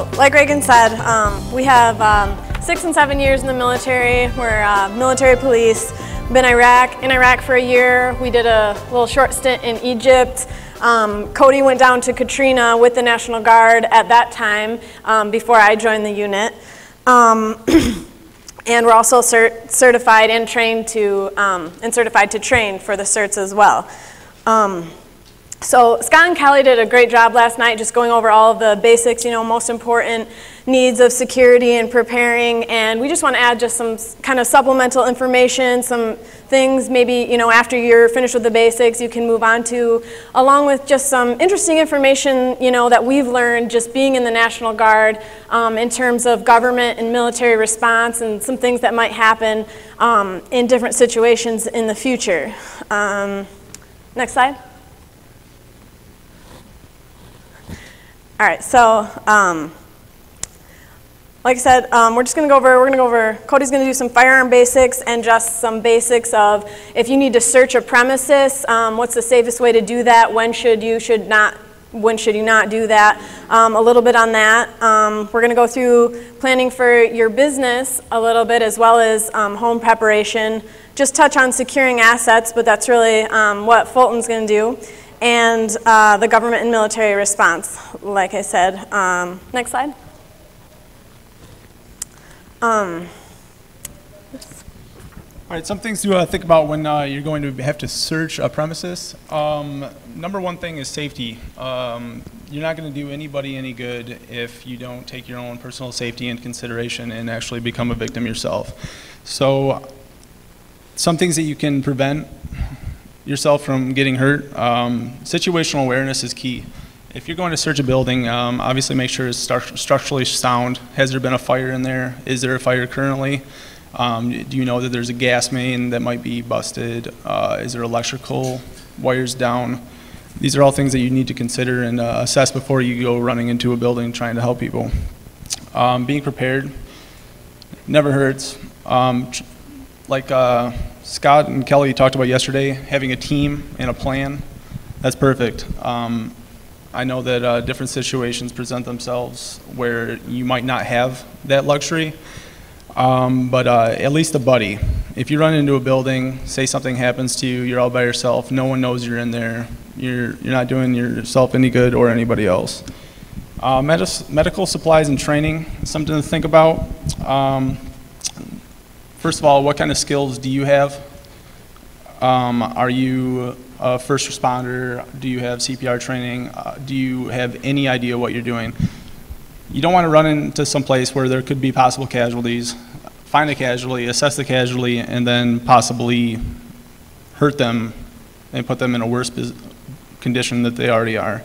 So, like Reagan said, we have 6 and 7 years in the military. We're military police. Been in Iraq for a year. We did a little short stint in Egypt. Cody went down to Katrina with the National Guard at that time before I joined the unit. And we're also certified and trained to, certified to train for the certs as well. So Scott and Kelly did a great job last night just going over all of the basics, most important needs of security and preparing, and we just want to add just some kind of supplemental information, some things maybe, after you're finished with the basics you can move on to, along with just some interesting information, that we've learned just being in the National Guard in terms of government and military response and some things that might happen in different situations in the future. Next slide. All right, so like I said, we're going to go over, Cody's going to do some firearm basics and just some basics of if you need to search a premises, what's the safest way to do that, when should you not do that, a little bit on that. We're going to go through planning for your business a little bit as well as home preparation, just touch on securing assets, but that's really what Fulton's going to do. And the government and military response, like I said. Next slide. All right, some things to think about when you're going to have to search a premises. Number one thing is safety. You're not going to do anybody any good if you don't take your own personal safety into consideration and actually become a victim yourself. So some things that you can prevent yourself from getting hurt. Situational awareness is key. If you're going to search a building, obviously make sure it's structurally sound. Has there been a fire in there? Is there a fire currently? Do you know that there's a gas main that might be busted? Is there electrical wires down? These are all things that you need to consider and assess before you go running into a building trying to help people. Being prepared never hurts. Like Scott and Kelly talked about yesterday, having a team and a plan, that's perfect. I know that different situations present themselves where you might not have that luxury, but at least a buddy. If you run into a building, say something happens to you, you're all by yourself, no one knows you're in there, you're not doing yourself any good or anybody else. Medical supplies and training, something to think about. First of all, what kind of skills do you have? Are you a first responder? Do you have CPR training? Do you have any idea what you're doing? You don't want to run into some place where there could be possible casualties. Find a casualty, assess the casualty, and then possibly hurt them and put them in a worse condition that they already are.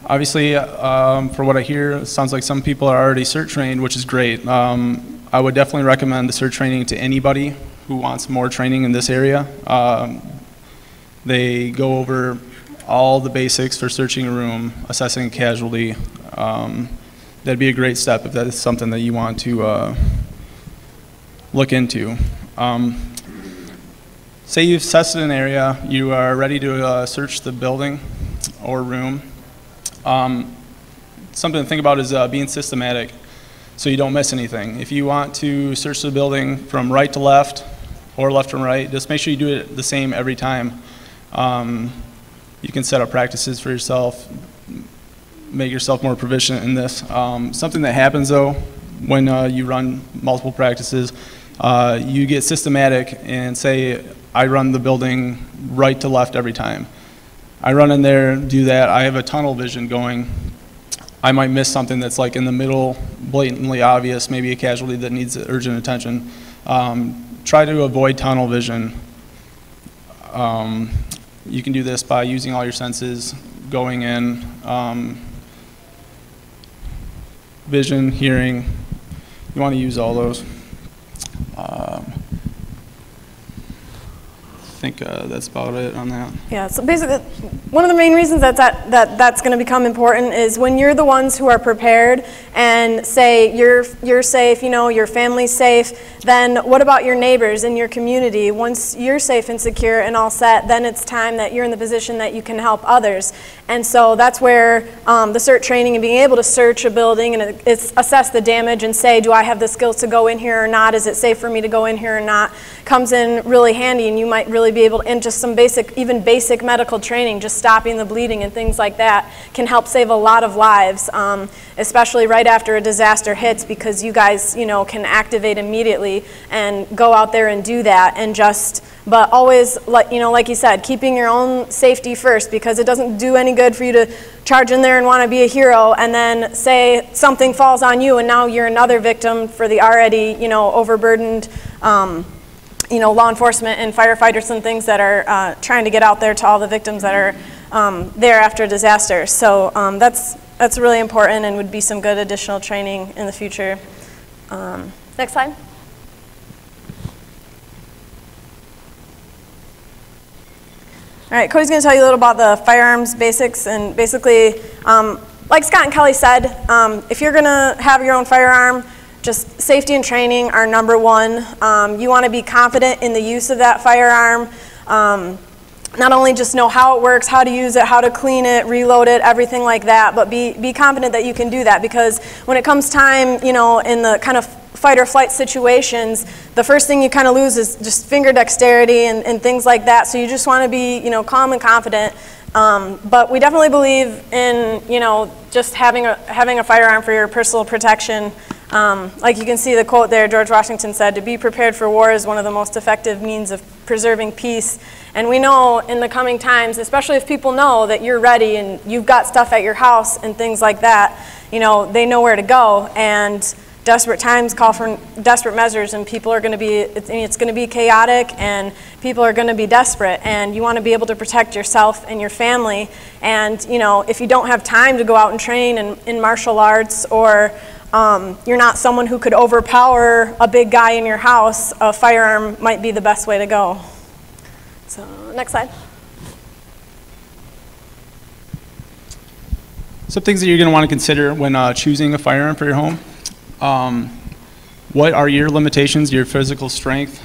Obviously, for what I hear, it sounds like some people are already CERT trained, which is great. I would definitely recommend the CERT training to anybody who wants more training in this area. They go over all the basics for searching a room, assessing a casualty. That'd be a great step if that is something that you want to look into. Say you've assessed an area, you are ready to search the building or room. Something to think about is being systematic so you don't miss anything. If you want to search the building from right to left or left from right, just make sure you do it the same every time. You can set up practices for yourself, make yourself more proficient in this. Something that happens though when you run multiple practices, you get systematic and say, I run the building right to left every time. I run in there, do that, I have a tunnel vision going. I might miss something that's like in the middle, blatantly obvious, maybe a casualty that needs urgent attention. Try to avoid tunnel vision. You can do this by using all your senses, going in, vision, hearing. You want to use all those. think that's about it on that. Yeah, so basically, one of the main reasons that's going to become important is when you're the ones who are prepared and say you're safe, you know, your family's safe, then what about your neighbors in your community? Once you're safe and secure and all set, then it's time that you're in the position that you can help others. And so that's where the CERT training and being able to search a building and assess the damage and say, do I have the skills to go in here or not? Is it safe for me to go in here or not? Comes in really handy, and you might really be able to, and just some basic, even basic medical training, just stopping the bleeding and things like that can help save a lot of lives, especially right after a disaster hits, because you guys, you know, can activate immediately and go out there and do that, and just, but always, like, you know, like you said, keeping your own safety first, because it doesn't do any good for you to charge in there and want to be a hero and then say something falls on you and now you're another victim for the already, you know, overburdened, you know, law enforcement and firefighters and things that are trying to get out there to all the victims that are there after a disaster. So that's really important and would be some good additional training in the future. Next slide. All right, Cody's going to tell you a little about the firearms basics, and basically, like Scott and Kelly said, if you're going to have your own firearm, just safety and training are number one. You want to be confident in the use of that firearm. Not only just know how it works, how to use it, how to clean it, reload it, everything like that, but be confident that you can do that, because when it comes time, you know, in the kind of fight or flight situations, the first thing you kind of lose is just finger dexterity and things like that. So you just want to be, you know, calm and confident. But we definitely believe in, you know, just having a firearm for your personal protection. Like you can see the quote there, George Washington said, "To be prepared for war is one of the most effective means of preserving peace." And we know in the coming times, especially if people know that you're ready and you've got stuff at your house and things like that, you know, they know where to go. And desperate times call for desperate measures, and people are going to be, it's going to be chaotic, and people are going to be desperate, and you want to be able to protect yourself and your family. And, you know, if you don't have time to go out and train in martial arts, or you're not someone who could overpower a big guy in your house, a firearm might be the best way to go. So, next slide. Some things that you're going to want to consider when choosing a firearm for your home. What are your limitations, your physical strength?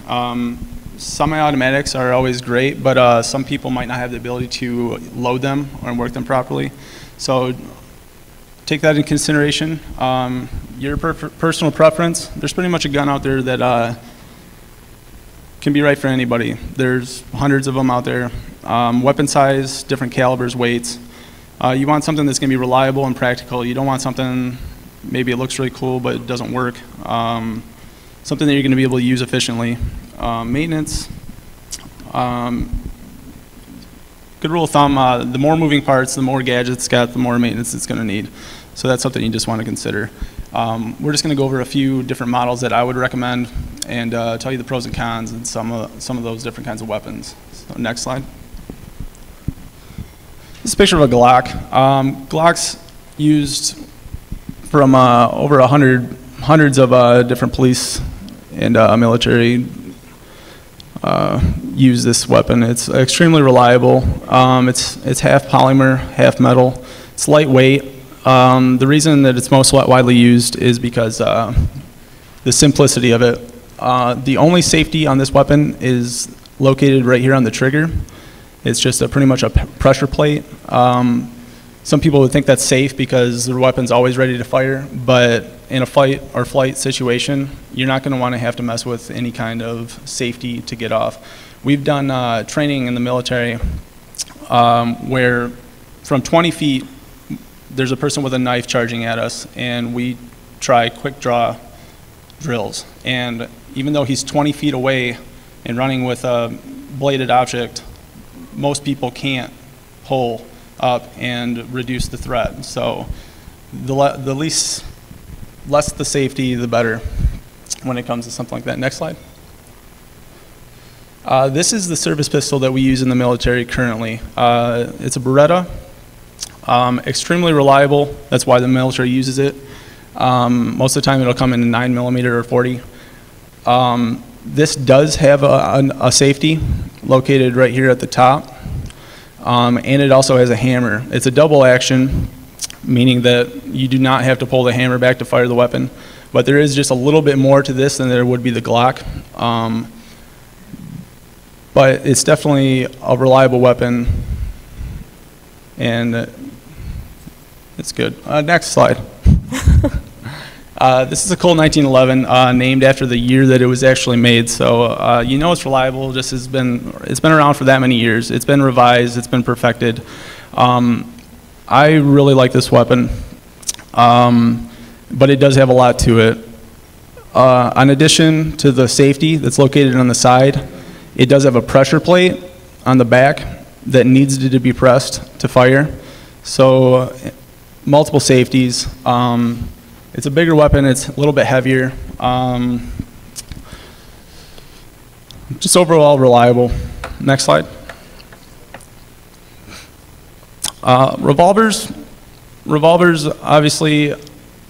Semi-automatics are always great, but some people might not have the ability to load them or work them properly. So take that in consideration. Your personal preference, there's pretty much a gun out there that can be right for anybody. There's hundreds of them out there. Weapon size, different calibers, weights. You want something that's going to be reliable and practical. You don't want something, maybe it looks really cool, but it doesn't work. Something that you're going to be able to use efficiently. Maintenance. Good rule of thumb, the more moving parts, the more gadgets it's got, the more maintenance it's going to need. So that's something you just want to consider. We're just going to go over a few different models that I would recommend and tell you the pros and cons and some of those different kinds of weapons. So next slide. This is a picture of a Glock. Glock's used from over hundreds of different police and military use this weapon. It's extremely reliable. It's half polymer, half metal. It's lightweight. The reason that it's most widely used is because the simplicity of it. The only safety on this weapon is located right here on the trigger. It's just pretty much a pressure plate. Some people would think that's safe because their weapon's always ready to fire, but in a fight or flight situation, you're not going to want to have to mess with any kind of safety to get off. We've done training in the military where from 20 feet, there's a person with a knife charging at us, and we try quick draw drills. And even though he's 20 feet away and running with a bladed object, most people can't pull up and reduce the threat. So the less the safety, the better when it comes to something like that. Next slide. This is the service pistol that we use in the military currently. It's a Beretta. Extremely reliable. That's why the military uses it. Most of the time it'll come in 9mm or 40. This does have a safety. located right here at the top. And it also has a hammer. It's a double action, meaning that you do not have to pull the hammer back to fire the weapon. But there is just a little bit more to this than there would be the Glock. But it's definitely a reliable weapon, and it's good. Next slide. This is a Colt 1911, named after the year that it was actually made. So you know it's reliable. It's been around for that many years. It's been revised. It's been perfected. I really like this weapon, but it does have a lot to it. In addition to the safety that's located on the side, it does have a pressure plate on the back that needs to be pressed to fire. So multiple safeties. It's a bigger weapon. It's a little bit heavier. Just overall reliable. Next slide. Revolvers obviously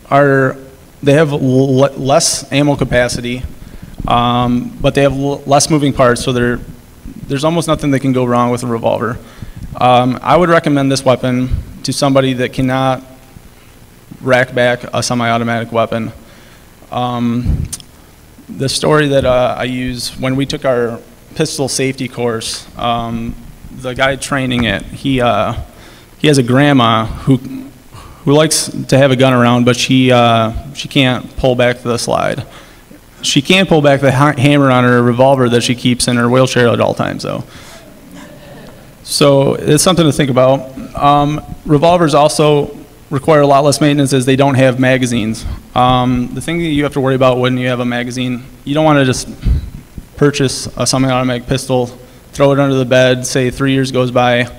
they have less ammo capacity, but they have less moving parts, so there's almost nothing that can go wrong with a revolver. I would recommend this weapon to somebody that cannot rack back a semi-automatic weapon. The story that I use, when we took our pistol safety course, the guy training it, he has a grandma who likes to have a gun around, but she can't pull back the slide. She can pull back the hammer on her revolver that she keeps in her wheelchair at all times, though. So it's something to think about. Revolvers also require a lot less maintenance as they don't have magazines. The thing that you have to worry about when you have a magazine, you don't want to just purchase a semi-automatic pistol, throw it under the bed, say 3 years goes by,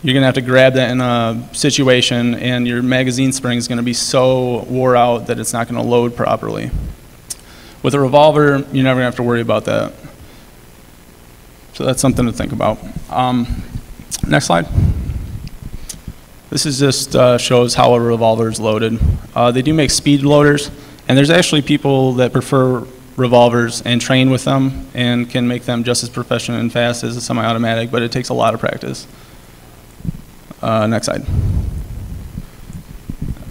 you're going to have to grab that in a situation and your magazine spring is going to be so wore out that it's not going to load properly. With a revolver, you're never going to have to worry about that. So that's something to think about. Next slide. This is just shows how a revolver is loaded. They do make speed loaders, and there's actually people that prefer revolvers and train with them and can make them just as proficient and fast as a semi-automatic, but it takes a lot of practice. Next slide.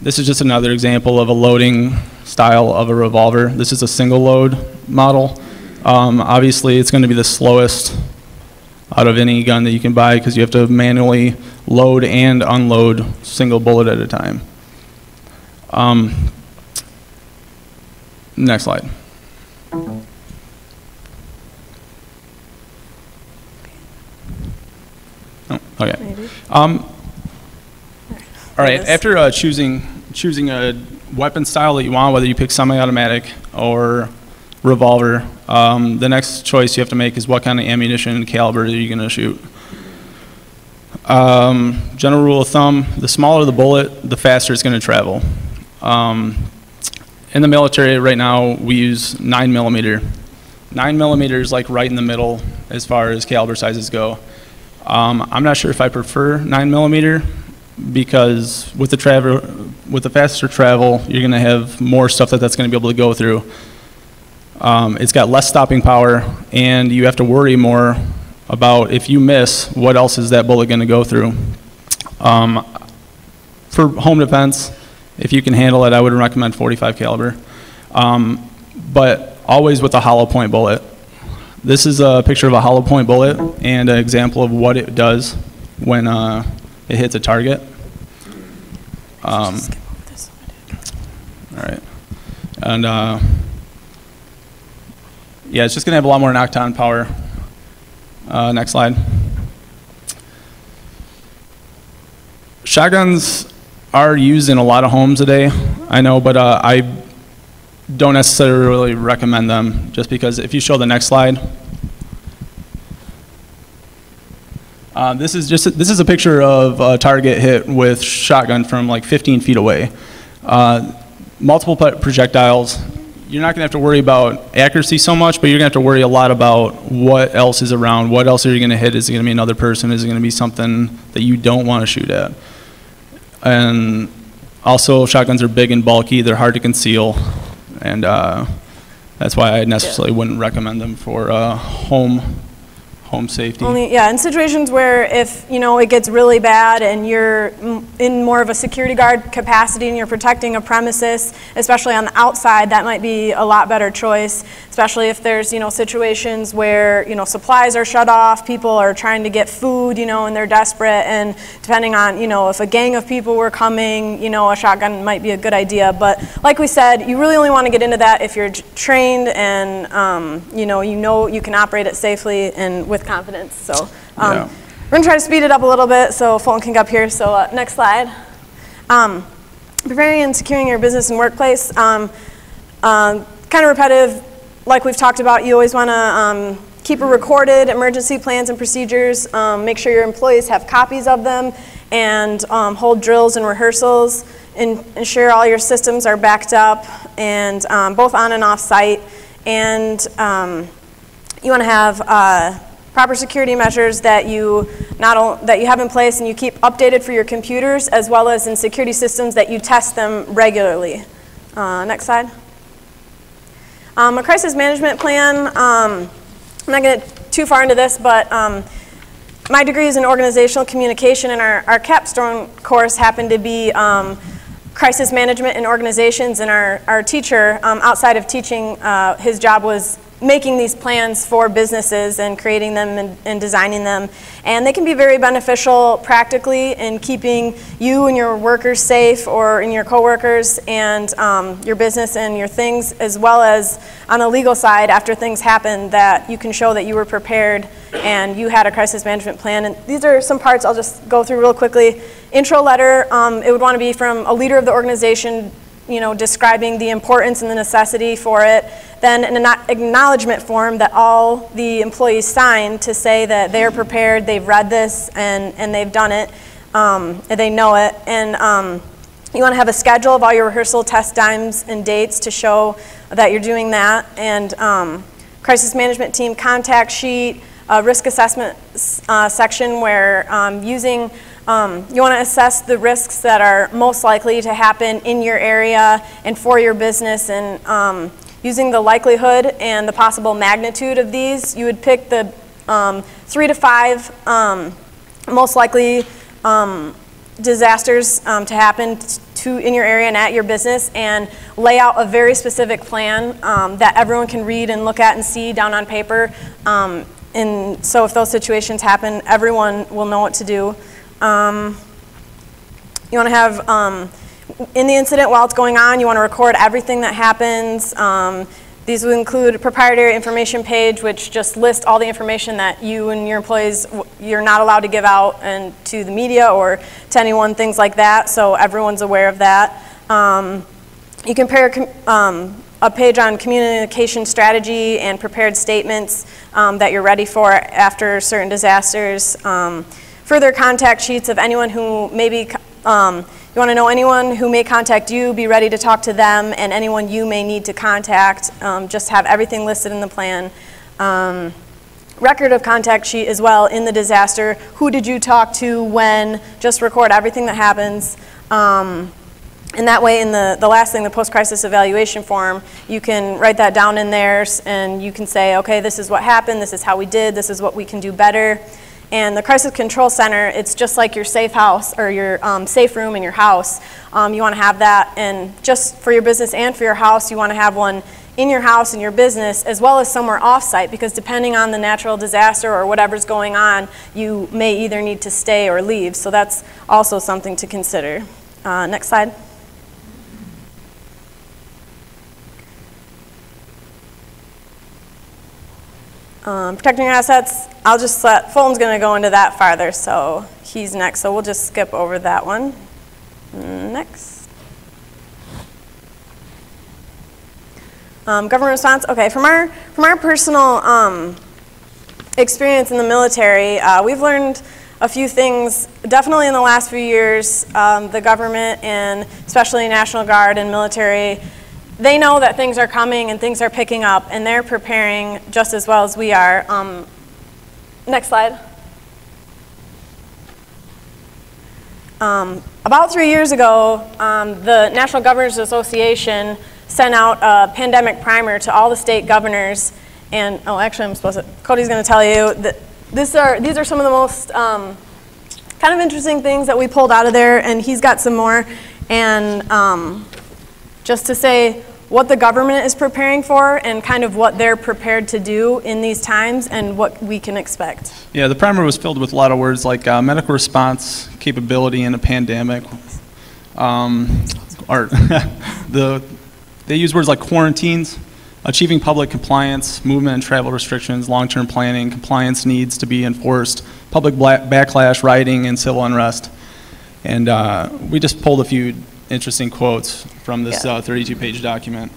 This is just another example of a loading style of a revolver. This is a single load model. Obviously, it's going to be the slowest out of any gun that you can buy because you have to manually load and unload single bullet at a time. Next slide. Oh, okay. All right. After choosing a weapon style that you want, whether you pick semi-automatic or revolver, the next choice you have to make is what kind of ammunition and caliber are you going to shoot. General rule of thumb, the smaller the bullet, the faster it's going to travel. In the military right now, we use 9mm. 9mm is like right in the middle as far as caliber sizes go. I'm not sure if I prefer 9mm because with the faster travel, you're going to have more stuff that's going to be able to go through. It's got less stopping power, and you have to worry more about if you miss, what else is that bullet going to go through. For home defense, if you can handle it, I would recommend 45 caliber, but always with a hollow point bullet. This is a picture of a hollow point bullet and an example of what it does when it hits a target. All right, and yeah, it's just going to have a lot more knockdown power. Next slide. Shotguns are used in a lot of homes today, I know, but I don't necessarily recommend them just because if you show the next slide, this is a picture of a target hit with shotgun from like 15 feet away. Multiple projectiles. You're not going to have to worry about accuracy so much, but you're going to have to worry a lot about what else is around. What else are you going to hit? Is it going to be another person? Is it going to be something that you don't want to shoot at? And also, shotguns are big and bulky. They're hard to conceal, and that's why I necessarily wouldn't recommend them for home Home safety. Yeah, in situations where if, it gets really bad and you're in more of a security guard capacity and you're protecting a premises, especially on the outside, that might be a lot better choice, especially if there's, situations where, supplies are shut off, people are trying to get food, and they're desperate, and depending on, if a gang of people were coming, a shotgun might be a good idea. But like we said, you really only want to get into that if you're trained and, you can operate it safely and with confidence. So we're going to try to speed it up a little bit so Fulton can get up here. So next slide. Preparing and securing your business and workplace. Kind of repetitive, like we've talked about. You always want to keep a recorded emergency plans and procedures. Make sure your employees have copies of them, and hold drills and rehearsals. And ensure all your systems are backed up, and both on and off site. And you want to have proper security measures that you have in place and you keep updated for your computers, as well as in security systems that you test them regularly. Next slide. A crisis management plan. I'm not going to get too far into this, but my degree is in organizational communication, and our capstone course happened to be crisis management in organizations, and our teacher, outside of teaching, his job was making these plans for businesses and creating them and designing them. And they can be very beneficial practically in keeping you and your workers safe, or in your coworkers and your business and your things, as well as on the legal side, after things happen, that you can show that you were prepared and you had a crisis management plan. And these are some parts I'll just go through real quickly. Intro letter, it would want to be from a leader of the organization, describing the importance and the necessity for it. Then an acknowledgement form that all the employees sign to say that they're prepared, they've read this, and they've done it, and they know it. And you want to have a schedule of all your rehearsal test times and dates to show that you're doing that. And crisis management team contact sheet, a risk assessment section where you want to assess the risks that are most likely to happen in your area and for your business, and using the likelihood and the possible magnitude of these. You would pick the 3 to 5 most likely disasters to happen in your area and at your business, and lay out a very specific plan that everyone can read and look at and see down on paper. And so if those situations happen, everyone will know what to do. You want to have, in the incident while it's going on, you want to record everything that happens. These would include a proprietary information page, which just lists all the information that you and your employees, you're not allowed to give out and to the media or to anyone, things like that, so everyone's aware of that. You can prepare a page on communication strategy and prepared statements that you're ready for after certain disasters. Further contact sheets of anyone who maybe, you want to know anyone who may contact you, be ready to talk to them, and anyone you may need to contact. Just have everything listed in the plan. Record of contact sheet as well in the disaster. Who did you talk to, when? Just record everything that happens. And that way, in the last thing, the post-crisis evaluation form, you can write that down in there, and you can say, okay, this is what happened, this is how we did, this is what we can do better. And the Crisis Control Center, it's just like your safe house, or your safe room in your house. You want to have that, and just for your business and for your house, you want to have one in your house and your business, as well as somewhere off-site, because depending on the natural disaster or whatever's going on, you may either need to stay or leave. So that's also something to consider. Next slide. Protecting your assets, I'll just let, Fulton's going to go into that farther, so he's next, so we'll just skip over that one. Next. Government response, okay, from our personal experience in the military, we've learned a few things, definitely in the last few years. The government, and especially National Guard and military, they know that things are coming and things are picking up, and they're preparing just as well as we are. Next slide. About 3 years ago, the National Governors Association sent out a pandemic primer to all the state governors, and actually I'm supposed to, Cody's going to tell you that these are some of the most kind of interesting things that we pulled out of there, and he's got some more. And just to say what the government is preparing for and kind of what they're prepared to do in these times and what we can expect. Yeah, the primer was filled with a lot of words like medical response capability in a pandemic. They use words like quarantines, achieving public compliance, movement and travel restrictions, long-term planning, compliance needs to be enforced, public backlash, rioting, and civil unrest. And we just pulled a few interesting quotes from this 32-page document.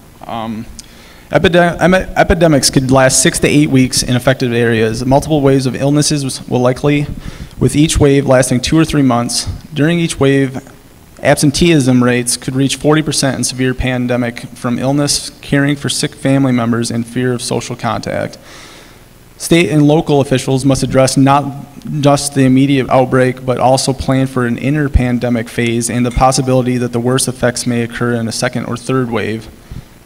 Epidemics could last 6 to 8 weeks in affected areas. Multiple waves of illnesses will likely, with each wave lasting 2 or 3 months. During each wave, absenteeism rates could reach 40% in severe pandemic from illness, caring for sick family members, and fear of social contact. State and local officials must address not just the immediate outbreak, but also plan for an inter-pandemic phase and the possibility that the worst effects may occur in a second or third wave.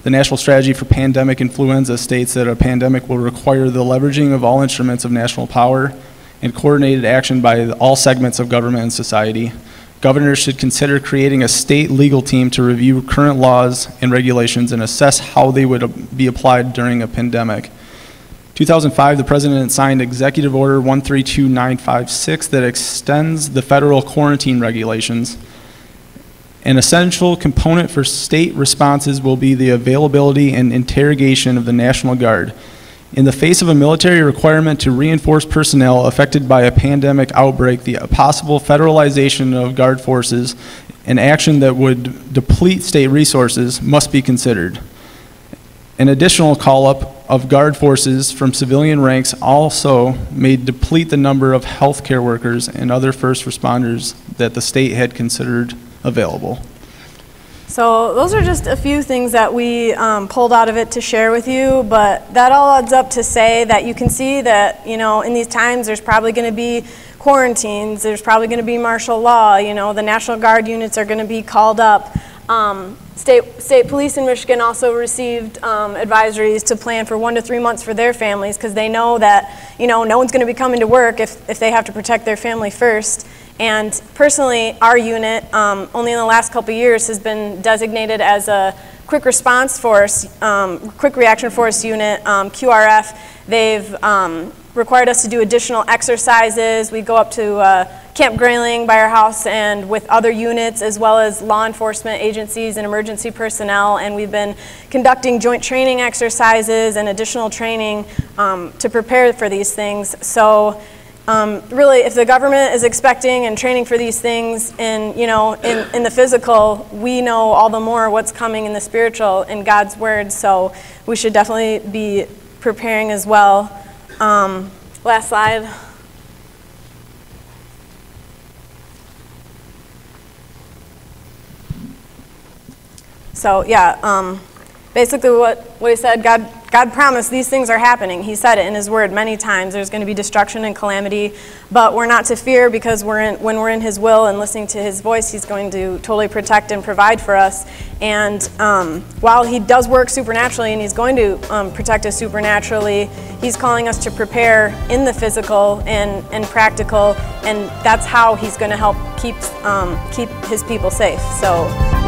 The National Strategy for Pandemic Influenza states that a pandemic will require the leveraging of all instruments of national power and coordinated action by all segments of government and society. Governors should consider creating a state legal team to review current laws and regulations and assess how they would be applied during a pandemic. 2005, the President signed Executive Order 132956 that extends the federal quarantine regulations. An essential component for state responses will be the availability and interrogation of the National Guard. In the face of a military requirement to reinforce personnel affected by a pandemic outbreak, the possible federalization of Guard forces, an action that would deplete state resources, must be considered. An additional call-up of Guard forces from civilian ranks also may deplete the number of healthcare workers and other first responders that the state had considered available. So those are just a few things that we pulled out of it to share with you, but that all adds up to say that you can see that, you know, in these times there's probably going to be quarantines, there's probably going to be martial law, you know, the National Guard units are going to be called up. State police in Michigan also received advisories to plan for 1 to 3 months for their families because they know that, you know, no one's going to be coming to work if they have to protect their family first. And personally, our unit, only in the last couple of years, has been designated as a quick response force, quick reaction force unit, QRF. They've required us to do additional exercises. We go up to Camp Grayling by our house and with other units as well as law enforcement agencies and emergency personnel, and we've been conducting joint training exercises and additional training to prepare for these things. So really, if the government is expecting and training for these things in the physical, we know all the more what's coming in the spiritual in God's word, so we should definitely be preparing as well. Last slide. So yeah, basically what he said, God promised these things are happening. He said it in his word many times. There's going to be destruction and calamity, but we're not to fear because when we're in his will and listening to his voice, he's going to totally protect and provide for us. And while he does work supernaturally and he's going to protect us supernaturally, he's calling us to prepare in the physical and practical, and that's how he's going to help keep his people safe. So.